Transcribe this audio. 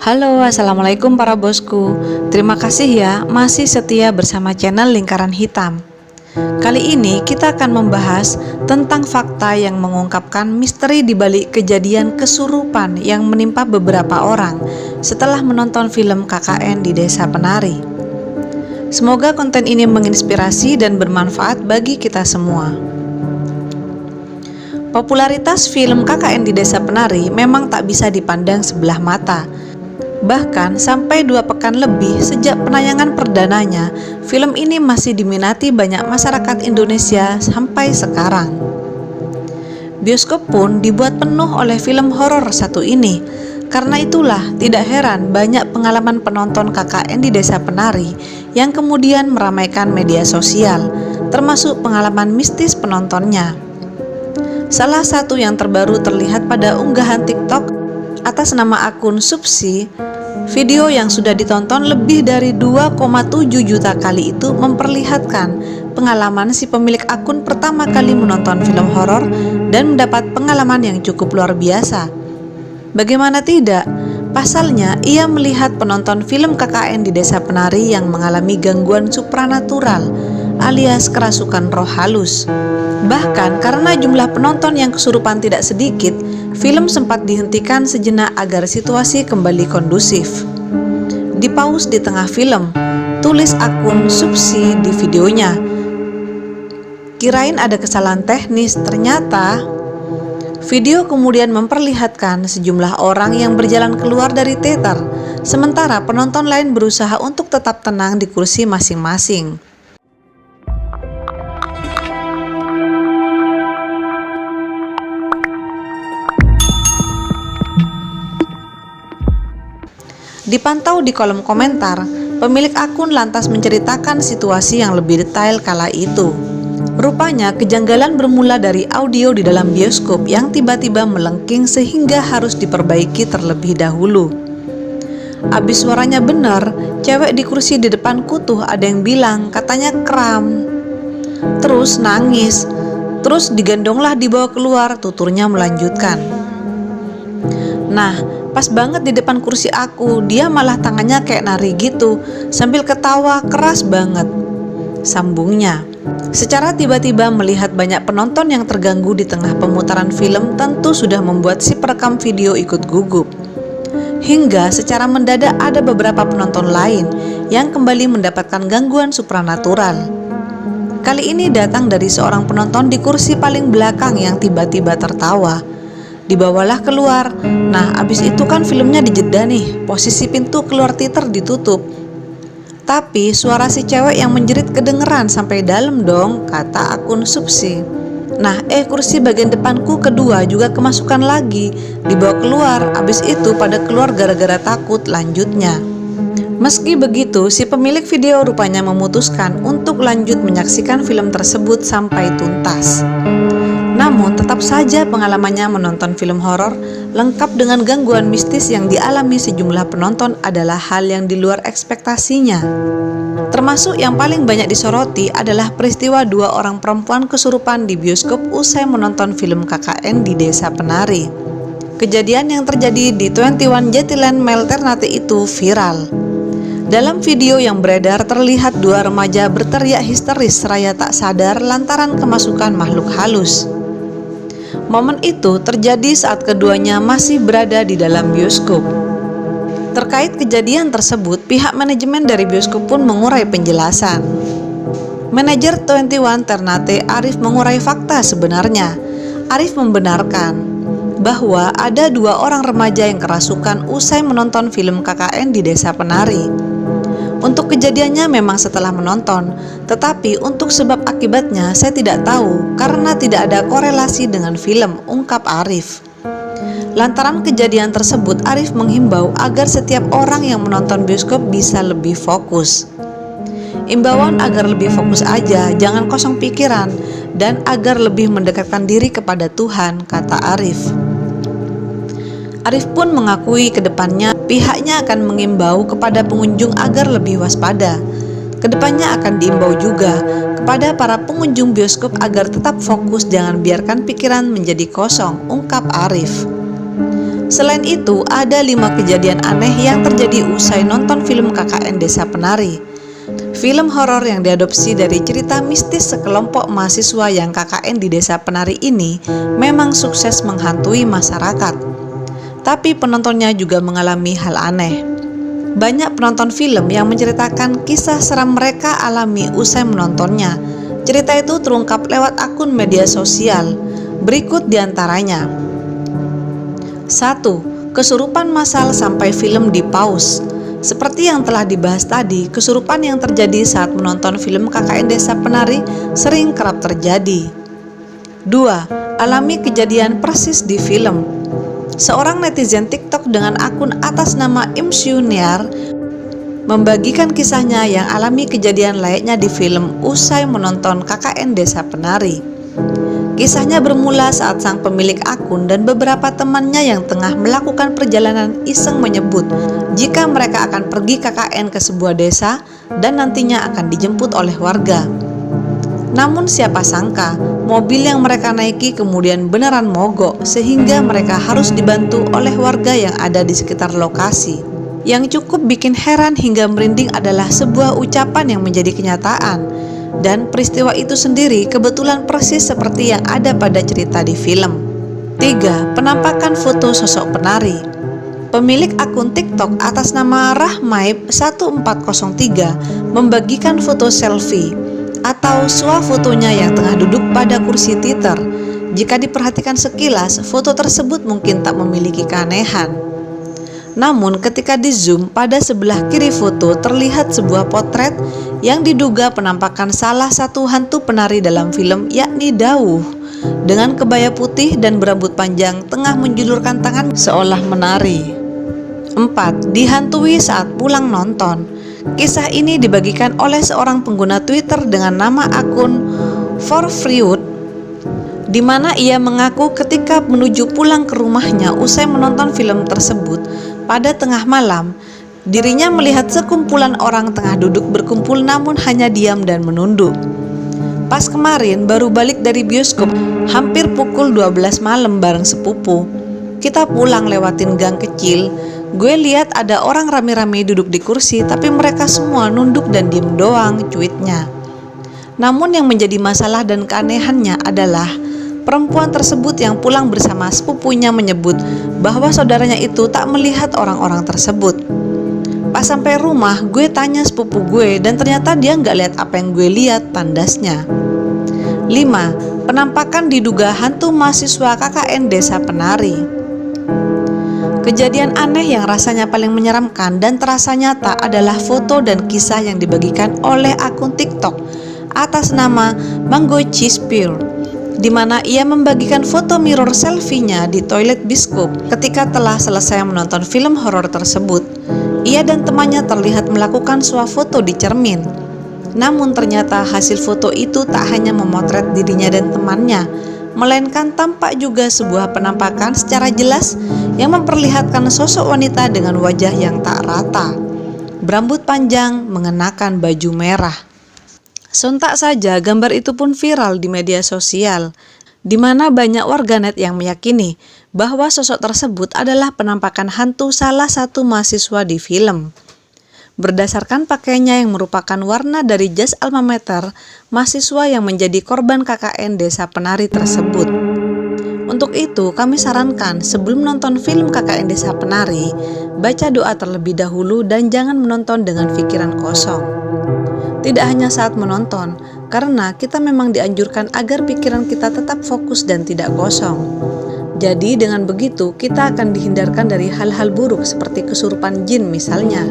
Halo, assalamualaikum para bosku. Terima kasih ya masih setia bersama channel Lingkaran Hitam. Kali ini kita akan membahas tentang fakta yang mengungkapkan misteri di balik kejadian kesurupan yang menimpa beberapa orang setelah menonton film KKN di Desa Penari. Semoga konten ini menginspirasi dan bermanfaat bagi kita semua. Popularitas film KKN di Desa Penari memang tak bisa dipandang sebelah mata. Bahkan sampai 2 pekan lebih sejak penayangan perdananya, film ini masih diminati banyak masyarakat Indonesia sampai sekarang. Bioskop pun dibuat penuh oleh film horor satu ini. Karena itulah tidak heran banyak pengalaman penonton KKN di Desa Penari yang kemudian meramaikan media sosial, termasuk pengalaman mistis penontonnya. Salah satu yang terbaru terlihat pada unggahan TikTok atas nama akun Supsi. Video yang sudah ditonton lebih dari 2,7 juta kali itu memperlihatkan pengalaman si pemilik akun pertama kali menonton film horor dan mendapat pengalaman yang cukup luar biasa. Bagaimana tidak? Pasalnya ia melihat penonton film KKN di Desa Penari yang mengalami gangguan supranatural alias kerasukan roh halus. Bahkan karena jumlah penonton yang kesurupan tidak sedikit, film sempat dihentikan sejenak agar situasi kembali kondusif. Di-pause di tengah film, tulis akun Supsi di videonya. Kirain ada kesalahan teknis, ternyata video kemudian memperlihatkan sejumlah orang yang berjalan keluar dari teater, sementara penonton lain berusaha untuk tetap tenang di kursi masing-masing. Dipantau di kolom komentar, pemilik akun lantas menceritakan situasi yang lebih detail kala itu. Rupanya kejanggalan bermula dari audio di dalam bioskop yang tiba-tiba melengking sehingga harus diperbaiki terlebih dahulu. Abis suaranya benar, cewek di kursi di depanku tuh ada yang bilang katanya kram. Terus nangis, terus digendonglah dibawa keluar, tuturnya melanjutkan. Nah, pas banget di depan kursi aku, dia malah tangannya kayak nari gitu, sambil ketawa keras banget, sambungnya. Secara tiba-tiba melihat banyak penonton yang terganggu di tengah pemutaran film tentu sudah membuat si perekam video ikut gugup. Hingga secara mendadak ada beberapa penonton lain yang kembali mendapatkan gangguan supranatural. Kali ini datang dari seorang penonton di kursi paling belakang yang tiba-tiba tertawa. Dibawalah keluar. Nah, abis itu kan filmnya dijeda nih, posisi pintu keluar teater ditutup. Tapi suara si cewek yang menjerit kedengeran sampai dalam dong, kata akun Supsi. Nah, kursi bagian depanku kedua juga kemasukan lagi, dibawa keluar. Abis itu pada keluar gara-gara takut, lanjutnya. Meski begitu, si pemilik video rupanya memutuskan untuk lanjut menyaksikan film tersebut sampai tuntas. Namun tetap saja pengalamannya menonton film horor lengkap dengan gangguan mistis yang dialami sejumlah penonton adalah hal yang di luar ekspektasinya. Termasuk yang paling banyak disoroti adalah peristiwa 2 orang perempuan kesurupan di bioskop usai menonton film KKN di Desa Penari. Kejadian yang terjadi di 21 Jatilan Mall Ternate itu viral. Dalam video yang beredar terlihat 2 remaja berteriak histeris seraya tak sadar lantaran kemasukan makhluk halus. Momen itu terjadi saat keduanya masih berada di dalam bioskop. Terkait kejadian tersebut, pihak manajemen dari bioskop pun mengurai penjelasan. Manajer 21 Ternate Arif mengurai fakta sebenarnya. Arif membenarkan bahwa ada 2 orang remaja yang kerasukan usai menonton film KKN di Desa Penari. Untuk kejadiannya memang setelah menonton, tetapi untuk sebab akibatnya saya tidak tahu karena tidak ada korelasi dengan film, ungkap Arif. Lantaran kejadian tersebut, Arif menghimbau agar setiap orang yang menonton bioskop bisa lebih fokus. Imbauan agar lebih fokus aja, jangan kosong pikiran, dan agar lebih mendekatkan diri kepada Tuhan, kata Arif. Arif pun mengakui kedepannya pihaknya akan mengimbau kepada pengunjung agar lebih waspada. Kedepannya akan diimbau juga kepada para pengunjung bioskop agar tetap fokus, jangan biarkan pikiran menjadi kosong, ungkap Arif. Selain itu, ada 5 kejadian aneh yang terjadi usai nonton film KKN Desa Penari. Film horor yang diadopsi dari cerita mistis sekelompok mahasiswa yang KKN di Desa Penari ini memang sukses menghantui masyarakat. Tapi penontonnya juga mengalami hal aneh. Banyak penonton film yang menceritakan kisah seram mereka alami usai menontonnya. Cerita itu terungkap lewat akun media sosial. Berikut diantaranya. 1. Kesurupan massal sampai film di pause. Seperti yang telah dibahas tadi, kesurupan yang terjadi saat menonton film KKN Desa Penari sering kerap terjadi. 2. Alami kejadian persis di film. Seorang netizen TikTok dengan akun atas nama Imsyuniar membagikan kisahnya yang alami kejadian layaknya di film usai menonton KKN Desa Penari. Kisahnya bermula saat sang pemilik akun dan beberapa temannya yang tengah melakukan perjalanan iseng menyebut jika mereka akan pergi KKN ke sebuah desa dan nantinya akan dijemput oleh warga. Namun siapa sangka, mobil yang mereka naiki kemudian beneran mogok sehingga mereka harus dibantu oleh warga yang ada di sekitar lokasi. Yang cukup bikin heran hingga merinding adalah sebuah ucapan yang menjadi kenyataan. Dan peristiwa itu sendiri kebetulan persis seperti yang ada pada cerita di film. 3. Penampakan foto sosok penari. Pemilik akun TikTok atas nama Rahmaib1403 membagikan foto selfie atau swafotonya yang tengah duduk pada kursi teater. Jika diperhatikan sekilas, foto tersebut mungkin tak memiliki keanehan. Namun ketika di zoom pada sebelah kiri foto terlihat sebuah potret yang diduga penampakan salah satu hantu penari dalam film, yakni Dauh, dengan kebaya putih dan berambut panjang tengah menjulurkan tangan seolah menari. 4. Dihantui saat pulang nonton. Kisah ini dibagikan oleh seorang pengguna Twitter dengan nama akun forfreud, di mana ia mengaku ketika menuju pulang ke rumahnya usai menonton film tersebut pada tengah malam, dirinya melihat sekumpulan orang tengah duduk berkumpul namun hanya diam dan menunduk. Pas kemarin baru balik dari bioskop hampir pukul 12 malam bareng sepupu. Kita pulang lewatin gang kecil. Gue lihat ada orang rame-rame duduk di kursi, tapi mereka semua nunduk dan diem doang, cuitnya. Namun yang menjadi masalah dan keanehannya adalah perempuan tersebut yang pulang bersama sepupunya menyebut bahwa saudaranya itu tak melihat orang-orang tersebut. Pas sampai rumah, gue tanya sepupu gue dan ternyata dia nggak lihat apa yang gue lihat, tandasnya. 5. Penampakan diduga hantu mahasiswa KKN Desa Penari. Kejadian aneh yang rasanya paling menyeramkan dan terasa nyata adalah foto dan kisah yang dibagikan oleh akun TikTok atas nama Mango Cheese Pure, di mana ia membagikan foto mirror selfie-nya di toilet bioskop ketika telah selesai menonton film horor tersebut. Ia dan temannya terlihat melakukan swafoto di cermin. Namun ternyata hasil foto itu tak hanya memotret dirinya dan temannya, melainkan tampak juga sebuah penampakan secara jelas yang memperlihatkan sosok wanita dengan wajah yang tak rata, berambut panjang, mengenakan baju merah. Sontak saja gambar itu pun viral di media sosial, di mana banyak warganet yang meyakini bahwa sosok tersebut adalah penampakan hantu salah satu mahasiswa di film. Berdasarkan pakaiannya yang merupakan warna dari jas alma mater mahasiswa yang menjadi korban KKN Desa Penari tersebut. Untuk itu, kami sarankan sebelum nonton film KKN Desa Penari, baca doa terlebih dahulu dan jangan menonton dengan pikiran kosong. Tidak hanya saat menonton, karena kita memang dianjurkan agar pikiran kita tetap fokus dan tidak kosong. Jadi dengan begitu, kita akan dihindarkan dari hal-hal buruk seperti kesurupan jin misalnya.